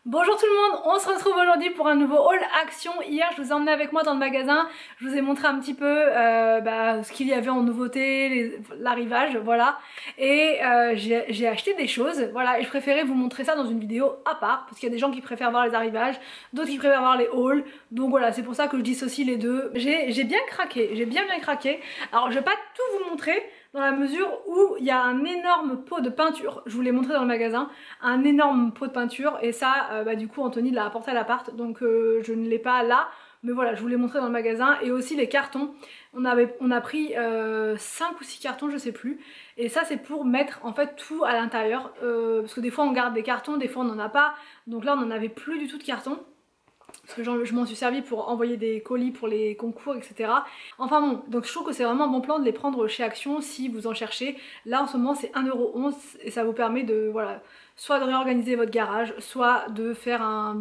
Bonjour tout le monde, on se retrouve aujourd'hui pour un nouveau haul action. Hier je vous ai emmené avec moi dans le magasin, je vous ai montré un petit peu ce qu'il y avait en nouveauté, l'arrivage, voilà. Et j'ai acheté des choses, voilà, et je préférais vous montrer ça dans une vidéo à part, parce qu'il y a des gens qui préfèrent voir les arrivages, d'autres qui préfèrent voir les hauls, donc voilà, c'est pour ça que je dissocie les deux. J'ai bien craqué, j'ai bien craqué. Alors je vais pas tout vous montrer, dans la mesure où il y a un énorme pot de peinture, je vous l'ai montré dans le magasin, un énorme pot de peinture et ça du coup Anthony l'a apporté à l'appart donc je ne l'ai pas là, mais voilà je vous l'ai montré dans le magasin. Et aussi les cartons, on a pris 5 ou 6 cartons je sais plus, et ça c'est pour mettre en fait tout à l'intérieur parce que des fois on garde des cartons, des fois on n'en a pas, donc là on n'en avait plus du tout de cartons. Parce que je m'en suis servi pour envoyer des colis pour les concours, etc. Enfin bon, donc je trouve que c'est vraiment un bon plan de les prendre chez Action si vous en cherchez. Là en ce moment c'est 1,11 € et ça vous permet de, voilà, soit de réorganiser votre garage, soit de faire un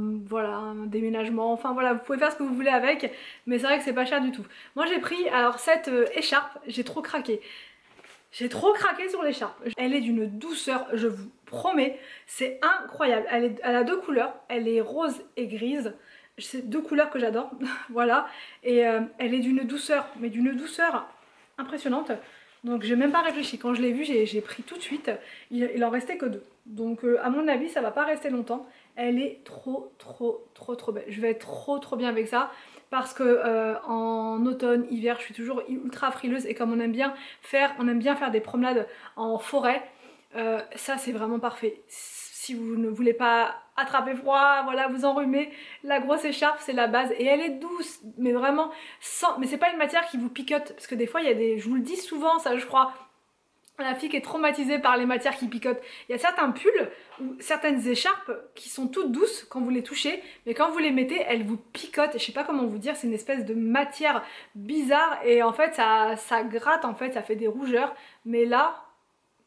déménagement. Enfin voilà, vous pouvez faire ce que vous voulez avec, mais c'est vrai que c'est pas cher du tout. Moi j'ai pris alors cette écharpe, j'ai trop craqué. J'ai trop craqué sur l'écharpe. Elle est d'une douceur, je vous promets, c'est incroyable. Elle a deux couleurs, elle est rose et grise. C'est deux couleurs que j'adore, voilà. Et elle est d'une douceur, mais d'une douceur impressionnante. Donc j'ai même pas réfléchi. Quand je l'ai vue, j'ai pris tout de suite. Il en restait que deux. Donc à mon avis, ça va pas rester longtemps. Elle est trop belle. Je vais être trop bien avec ça. Parce que en automne, hiver, je suis toujours ultra frileuse. Et comme on aime bien faire des promenades en forêt, ça c'est vraiment parfait. Si vous ne voulez pas attraper froid, voilà, vous enrhumez, la grosse écharpe c'est la base et elle est douce, mais vraiment sans, mais c'est pas une matière qui vous picote, parce que des fois il y a des, je vous le dis souvent ça je crois, la fille qui est traumatisée par les matières qui picotent. Il y a certains pulls ou certaines écharpes qui sont toutes douces quand vous les touchez, mais quand vous les mettez, elles vous picotent. Je sais pas comment vous dire, c'est une espèce de matière bizarre et en fait ça gratte, en fait ça fait des rougeurs, mais là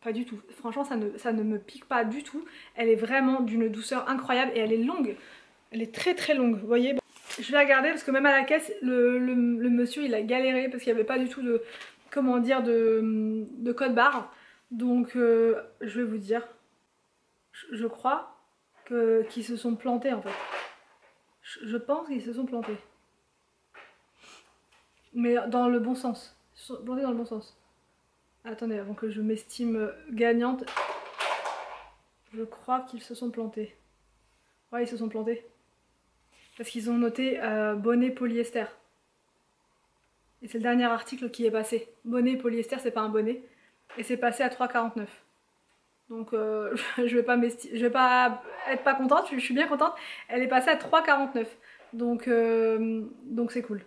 pas du tout. Franchement ça ne me pique pas du tout. Elle est vraiment d'une douceur incroyable et elle est longue. Elle est très longue, vous voyez. Je vais regarder parce que même à la caisse le monsieur il a galéré parce qu'il n'y avait pas du tout de, comment dire, de code barre. Donc je vais vous dire, je crois qu'ils se sont plantés en fait. Je pense qu'ils se sont plantés. Mais dans le bon sens. Ils se sont plantés dans le bon sens. Attendez, avant que je m'estime gagnante, je crois qu'ils se sont plantés. Ouais, ils se sont plantés. Parce qu'ils ont noté bonnet polyester. Et c'est le dernier article qui est passé. Bonnet polyester, c'est pas un bonnet. Et c'est passé à 3,49. Donc je vais pas être pas contente, je suis bien contente. Elle est passée à 3,49. Donc c'est cool.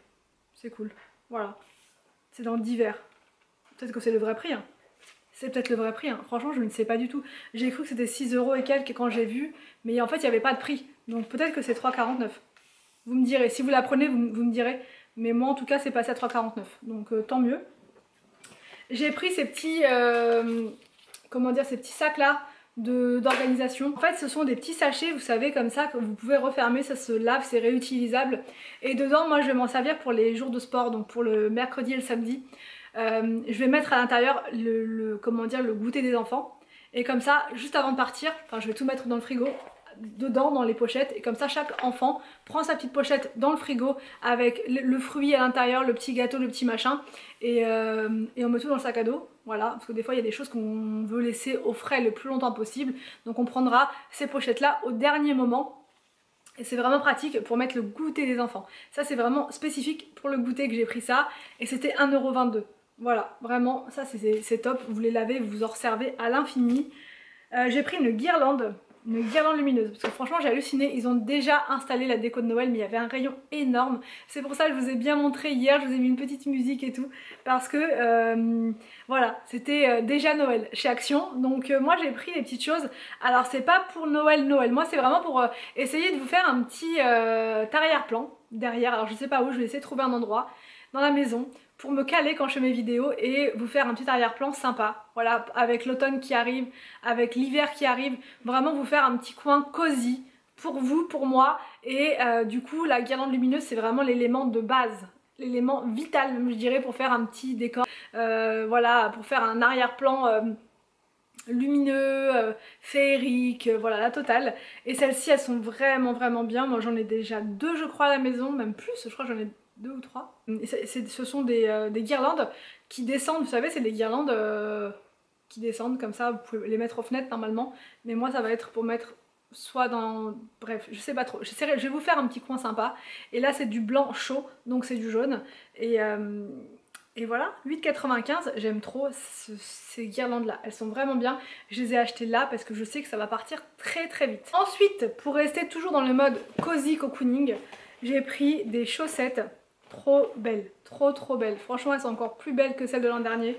C'est cool. Voilà. C'est dans divers. Peut-être que c'est le vrai prix. Hein. C'est peut-être le vrai prix. Hein. Franchement, je ne sais pas du tout. J'ai cru que c'était 6 € et quelques quand j'ai vu. Mais en fait, il n'y avait pas de prix. Donc peut-être que c'est 3,49. Vous me direz. Si vous la prenez, vous me direz. Mais moi, en tout cas, c'est passé à 3,49. Donc tant mieux. J'ai pris ces petits... comment dire, ces petits sacs là d'organisation. En fait ce sont des petits sachets, vous savez, comme ça, que vous pouvez refermer, ça se lave, c'est réutilisable. Et dedans moi je vais m'en servir pour les jours de sport, donc pour le mercredi et le samedi. Je vais mettre à l'intérieur comment dire, le goûter des enfants. Et comme ça, juste avant de partir, enfin je vais tout mettre dans le frigo, dedans dans les pochettes, et comme ça chaque enfant prend sa petite pochette dans le frigo avec le fruit à l'intérieur, le petit gâteau, le petit machin, et on met tout dans le sac à dos. Voilà, parce que des fois il y a des choses qu'on veut laisser au frais le plus longtemps possible, donc on prendra ces pochettes là au dernier moment. Et c'est vraiment pratique pour mettre le goûter des enfants. Ça c'est vraiment spécifique pour le goûter que j'ai pris ça, et c'était 1,22 €. Voilà, vraiment ça c'est top, vous les lavez, vous vous en resservez à l'infini. J'ai pris une guirlande lumineuse, parce que franchement j'ai halluciné. Ils ont déjà installé la déco de Noël, mais il y avait un rayon énorme. C'est pour ça que je vous ai bien montré hier, je vous ai mis une petite musique et tout, parce que voilà, c'était déjà Noël chez Action. Donc moi j'ai pris des petites choses. Alors c'est pas pour Noël, moi c'est vraiment pour essayer de vous faire un petit arrière-plan derrière. Alors je sais pas où, je vais essayer de trouver un endroit dans la maison pour me caler quand je fais mes vidéos et vous faire un petit arrière-plan sympa. Voilà, avec l'automne qui arrive, avec l'hiver qui arrive, vraiment vous faire un petit coin cosy pour vous, pour moi. Et du coup la guirlande lumineuse c'est vraiment l'élément de base, l'élément vital je dirais, pour faire un petit décor, voilà, pour faire un arrière-plan lumineux, féeriques, voilà la totale. Et celles-ci elles sont vraiment bien. Moi j'en ai déjà 2 je crois à la maison, même plus, je crois que j'en ai 2 ou 3. Et ce sont des guirlandes qui descendent, vous savez c'est des guirlandes qui descendent comme ça, vous pouvez les mettre aux fenêtres normalement. Mais moi ça va être pour mettre soit dans... bref, je sais pas trop. Je vais vous faire un petit coin sympa. Et là c'est du blanc chaud, donc c'est du jaune. Et voilà, 8,95, j'aime trop ces guirlandes là, elles sont vraiment bien. Je les ai achetées là parce que je sais que ça va partir très vite. Ensuite, pour rester toujours dans le mode cozy cocooning, j'ai pris des chaussettes trop belles, trop belles. Franchement, elles sont encore plus belles que celles de l'an dernier.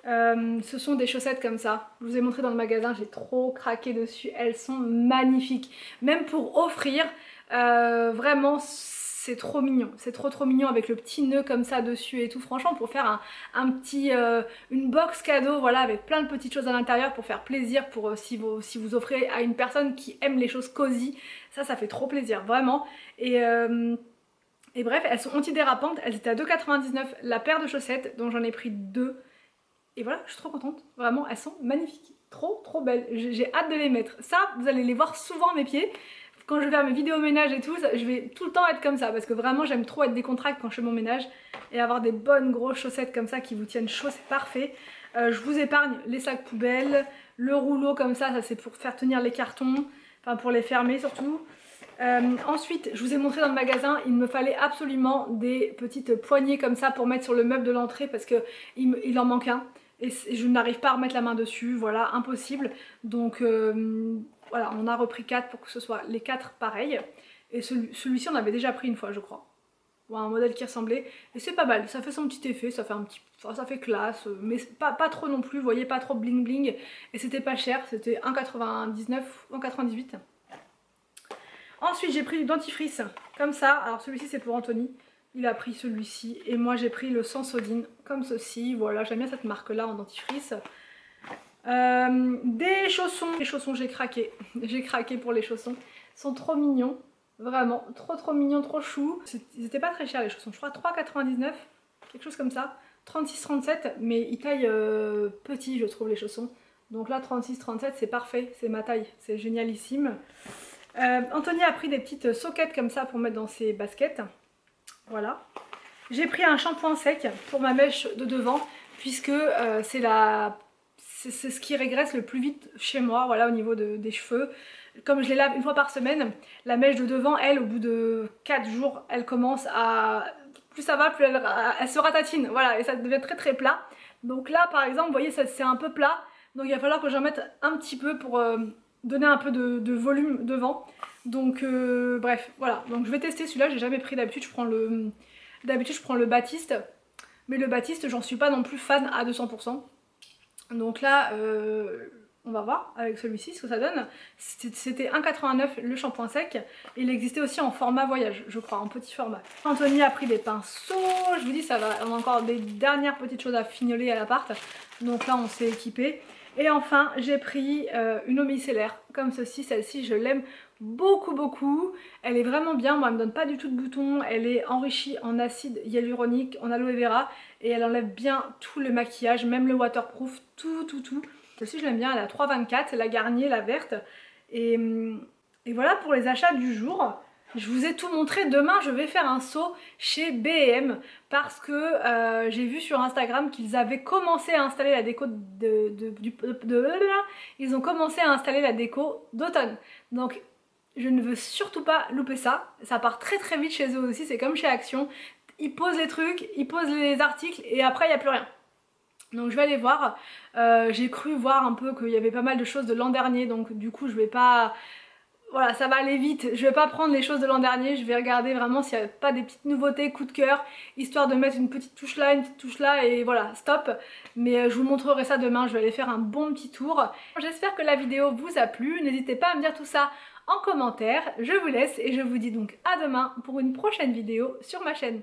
Ce sont des chaussettes comme ça, je vous ai montré dans le magasin, j'ai trop craqué dessus, elles sont magnifiques. Même pour offrir, vraiment c'est trop mignon, c'est trop mignon avec le petit nœud comme ça dessus et tout. Franchement pour faire un petit, une box cadeau, voilà, avec plein de petites choses à l'intérieur pour faire plaisir, pour si vous offrez à une personne qui aime les choses cosy, ça fait trop plaisir, vraiment. Et bref, elles sont antidérapantes, elles étaient à 2,99 la paire de chaussettes, donc j'en ai pris 2. Et voilà, je suis trop contente, vraiment, elles sont magnifiques, trop belles, j'ai hâte de les mettre. Ça, vous allez les voir souvent à mes pieds, quand je vais faire mes vidéos ménage et tout, je vais tout le temps être comme ça, parce que vraiment j'aime trop être décontractée quand je fais mon ménage, et avoir des bonnes grosses chaussettes comme ça qui vous tiennent chaud, c'est parfait. Je vous épargne les sacs poubelles, le rouleau comme ça c'est pour faire tenir les cartons, enfin pour les fermer surtout. Ensuite, je vous ai montré dans le magasin, il me fallait absolument des petites poignées comme ça pour mettre sur le meuble de l'entrée parce qu'il en manque un. Et je n'arrive pas à remettre la main dessus, voilà, impossible. Donc voilà, on a repris 4 pour que ce soit les 4 pareils. Et celui-ci on avait déjà pris une fois je crois. Bon, un modèle qui ressemblait. Et c'est pas mal, ça fait son petit effet, ça fait un petit... Enfin, ça fait classe, mais pas trop non plus, vous voyez, pas trop bling bling. Et c'était pas cher, c'était 1,99 ou 1,98. Ensuite j'ai pris du dentifrice, comme ça. Alors celui-ci c'est pour Anthony. Il a pris celui-ci et moi j'ai pris le Sensodyne comme ceci. Voilà, j'aime bien cette marque là en dentifrice. Des chaussons. Les chaussons, j'ai craqué. J'ai craqué pour les chaussons. Ils sont trop mignons. Vraiment, trop mignons, trop choux. Ils étaient pas très chers les chaussons. Je crois 3,99. Quelque chose comme ça. 36-37. Mais ils taillent petit, je trouve, les chaussons. Donc là, 36-37, c'est parfait. C'est ma taille. C'est génialissime. Anthony a pris des petites soquettes comme ça pour mettre dans ses baskets. Voilà. J'ai pris un shampoing sec pour ma mèche de devant puisque c'est ce qui régresse le plus vite chez moi, voilà, au niveau des cheveux. Comme je les lave une fois par semaine, la mèche de devant, elle, au bout de 4 jours, elle commence à... Plus ça va, plus elle se ratatine, voilà, et ça devient très plat. Donc là, par exemple, vous voyez, c'est un peu plat, donc il va falloir que j'en mette un petit peu pour donner un peu de volume devant. Donc bref, voilà, donc je vais tester celui-là, j'ai jamais pris d'habitude, je prends le Baptiste, mais le Baptiste j'en suis pas non plus fan à 200%. Donc là on va voir avec celui-ci ce que ça donne. C'était 1,89 le shampoing sec, et il existait aussi en format voyage, je crois, en petit format. Anthony a pris des pinceaux, je vous dis ça va, on a encore des dernières petites choses à fignoler à l'appart, donc là on s'est équipé. Et enfin j'ai pris une eau micellaire comme ceci, celle-ci je l'aime beaucoup, elle est vraiment bien, moi elle me donne pas du tout de boutons, elle est enrichie en acide hyaluronique, en aloe vera, et elle enlève bien tout le maquillage, même le waterproof, tout. Celle-ci je l'aime bien, elle est à 3,24, la Garnier, la verte, et voilà pour les achats du jour. Je vous ai tout montré. Demain je vais faire un saut chez B&M parce que j'ai vu sur Instagram qu'ils avaient commencé à installer la déco ils ont commencé à installer la déco d'automne. Donc je ne veux surtout pas louper ça. Ça part très vite chez eux aussi, c'est comme chez Action. Ils posent les trucs, ils posent les articles et après il n'y a plus rien. Donc je vais aller voir. J'ai cru voir un peu qu'il y avait pas mal de choses de l'an dernier, donc du coup je vais pas... Voilà, ça va aller vite, je vais pas prendre les choses de l'an dernier, je vais regarder vraiment s'il n'y a pas des petites nouveautés, coup de cœur, histoire de mettre une petite touche là, une petite touche là, et voilà, stop. Mais je vous montrerai ça demain, je vais aller faire un bon petit tour. J'espère que la vidéo vous a plu, n'hésitez pas à me dire tout ça en commentaire. Je vous laisse et je vous dis donc à demain pour une prochaine vidéo sur ma chaîne.